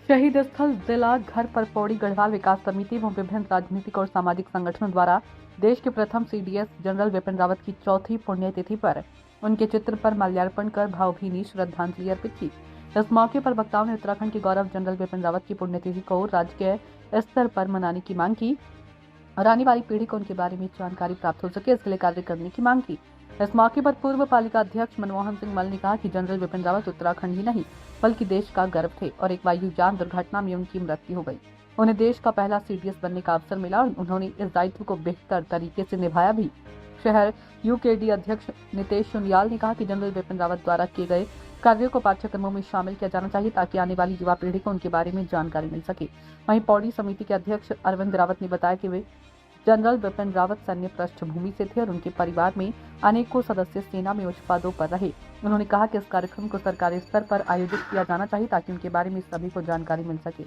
शहीद स्थल जिला घर पर पौड़ी गढ़वाल विकास समिति एवं विभिन्न राजनीतिक और सामाजिक संगठनों द्वारा देश के प्रथम सीडीएस जनरल विपिन रावत की चौथी पुण्यतिथि पर उनके चित्र पर माल्यार्पण कर भावभीनी श्रद्धांजलि अर्पित की। इस मौके पर वक्ताओं ने उत्तराखंड के गौरव जनरल विपिन रावत की पुण्यतिथि को राज्य स्तर पर मनाने की मांग की और आने वाली पीढ़ी को उनके बारे में जानकारी प्राप्त हो सके, इसके लिए कार्य करने की मांग की। इस मौके पर पूर्व पालिका अध्यक्ष मनमोहन सिंह मल ने कहा कि जनरल विपिन रावत उत्तराखंड ही नहीं बल्कि देश का गर्व थे और एक वायुयान दुर्घटना में उनकी मृत्यु हो गई। उन्हें देश का पहला सीडीएस बनने का अवसर मिला और उन्होंने इस दायित्व को बेहतर तरीके से निभाया भी। शहर यूकेडी अध्यक्ष नितेश सुनियाल ने कहा कि जनरल विपिन रावत द्वारा किए गए कार्यों को पाठ्यक्रमों में शामिल किया जाना चाहिए ताकि आने वाली युवा पीढ़ी को उनके बारे में जानकारी मिल सके। वहीं पौड़ी समिति के अध्यक्ष अरविंद रावत ने बताया कि वे जनरल विपिन रावत सैन्य पृष्ठभूमि से थे और उनके परिवार में अनेकों सदस्य सेना में उच्च पदों पर रहे। उन्होंने कहा कि इस कार्यक्रम को सरकारी स्तर पर आयोजित किया जाना चाहिए ताकि उनके बारे में सभी को जानकारी मिल सके।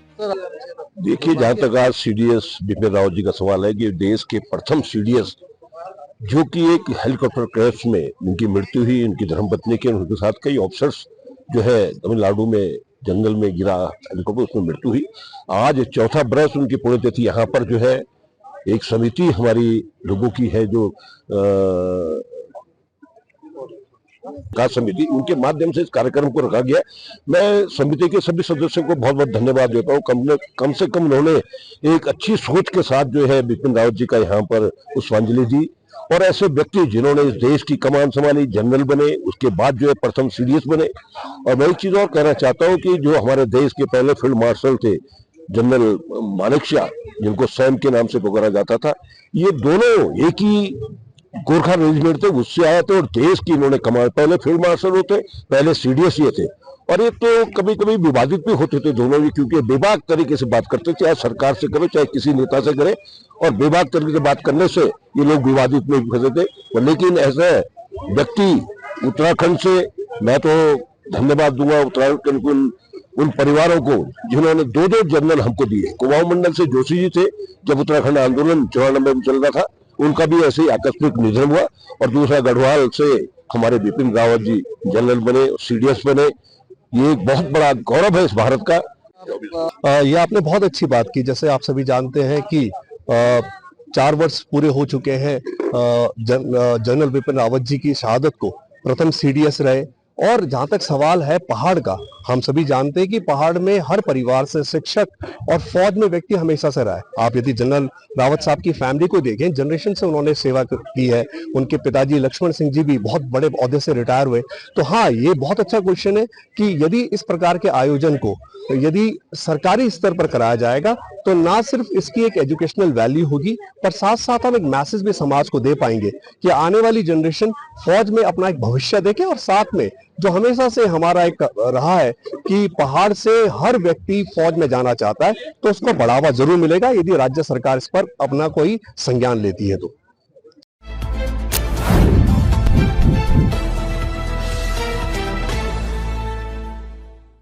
देखिए, जहाँ तक आज सीडीएस विपिन रावत जी का सवाल है कि देश के प्रथम सीडीएस जो कि एक हेलीकॉप्टर क्रैश में उनकी मृत्यु हुई, उनकी धर्मपत्नी के उनके साथ कई ऑफिसर्स जो है तमिलनाडु में जंगल में गिरा हेलीकॉप्टर, उसमें मृत्यु हुई। आज चौथा बरस उनकी पुण्यतिथि यहाँ पर जो है एक समिति हमारी लोगों की है जो विकास समिति, उनके माध्यम से इस कार्यक्रम को रखा गया। मैं समिति के सभी सदस्यों को बहुत बहुत धन्यवाद देता हूँ। कम से कम उन्होंने एक अच्छी सोच के साथ जो है विपिन रावत जी का यहाँ पर पुष्पांजलि दी और ऐसे व्यक्ति जिन्होंने इस देश की कमान संभाली, जनरल बने, उसके बाद जो है प्रथम सीडीएस बने। और मैं एक चीज और कहना चाहता हूँ कि जो हमारे देश के पहले फील्ड मार्शल थे जनरल मानेकशॉ, जिनको सैम के नाम से पुकारा जाता था, ये दोनों एक ही गोरखा रेजिमेंट थे, उससे आए थे और देश की इन्होंने कमान, पहले फील्ड मार्शल होते, पहले सीडीएस ये थे। और ये तो कभी कभी विवादित भी होते थे दोनों ही, क्योंकि बेबाक तरीके से बात करते, चाहे सरकार से करे चाहे किसी नेता से करे, और बेबाक तरीके से बात करने से ये लोग विवादित में फंसे थे। लेकिन ऐसे व्यक्ति उत्तराखंड से मैं तो धन्यवाद दूंगा उत्तराखंड उन परिवारों को जिन्होंने दो जनरल हमको दिए। कुमाऊं मंडल से जोशी जी थे, जब उत्तराखंड आंदोलन 94 में चल रहा था, उनका भी ऐसे ही आकस्मिक निधन हुआ। और दूसरा गढ़वाल से हमारे विपिन रावत जी जनरल बने, सीडीएस बने। ये एक बहुत बड़ा गौरव है इस भारत का। ये आपने बहुत अच्छी बात की। जैसे आप सभी जानते हैं कि 4 वर्ष पूरे हो चुके हैं जनरल विपिन रावत जी की शहादत को, प्रथम सीडीएस रहे। और जहां तक सवाल है पहाड़ का, हम सभी जानते हैं कि पहाड़ में हर परिवार से शिक्षक और फौज में व्यक्ति हमेशा से रहा है। आप यदि जनरल रावत साहब की फैमिली को देखें, जनरेशन से उन्होंने सेवा की है। उनके पिताजी लक्ष्मण सिंह जी भी बहुत बड़े ओहदे से रिटायर हुए। तो हाँ, ये बहुत अच्छा क्वेश्चन है कि यदि इस प्रकार के आयोजन को यदि सरकारी स्तर पर कराया जाएगा तो ना सिर्फ इसकी एक एजुकेशनल वैल्यू होगी, पर साथ साथ हम एक मैसेज भी समाज को दे पाएंगे कि आने वाली जनरेशन फौज में अपना एक भविष्य देखे। और साथ में जो हमेशा से हमारा एक रहा है कि पहाड़ से हर व्यक्ति फौज में जाना चाहता है, तो उसको बढ़ावा जरूर मिलेगा यदि राज्य सरकार इस पर अपना कोई संज्ञान लेती है तो।